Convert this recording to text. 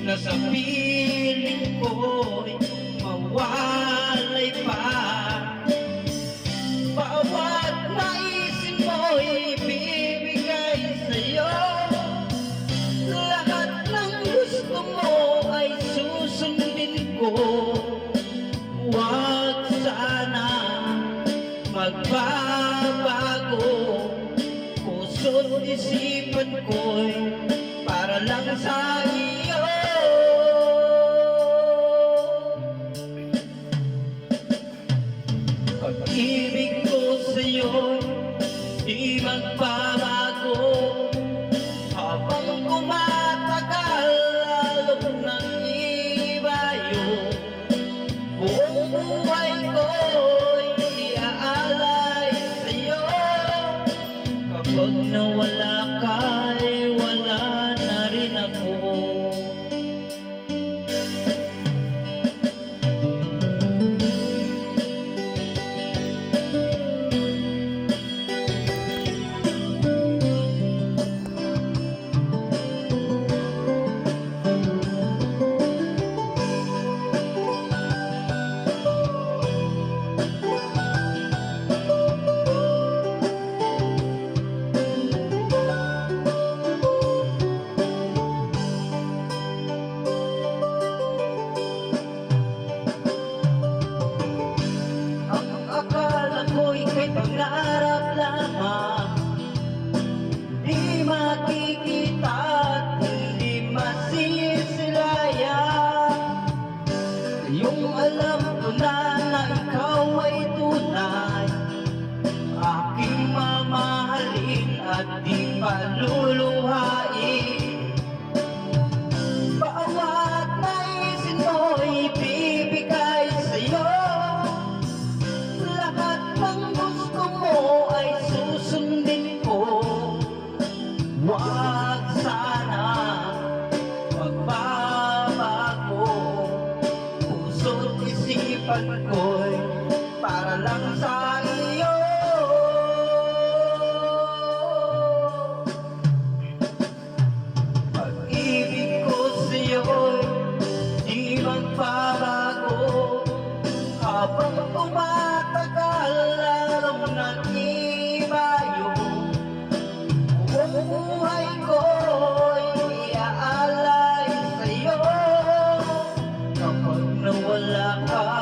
na sa piling ko'y mawalay pa. Bawat naisin mo'y ibibigay sa'yo. Lahat ng gusto mo ay susundin ko. Huwag sana magbabago. Puso't isipan ko'y para lang sa iyo. Pag-ibig ko sa'yo'y di magbabago. Habang kumatagal, lalong nang ibayo. Buong buhay ko'y iaalay sa'yo. Kapag nawala ka'y wala na rin ako. Ika'y pangarap lamang, di makikita at hindi masisilayan. Yung alam ko na ikaw ay tunay, aking mamahalin at di paluluhain. Bawat naisin mo'y ibibigay sa'yo. Lahat ng gusto mo ay susundin ko. Huwag sana magbabago. Puso't isipan ko'y para lang sa iyo. Pag-ibig ko sa'yo'y di magbabago. Habang tumatagal, lalong nag-ibayo. Buong buhay ko'y iaalay sa'yo. Kapag nawala ka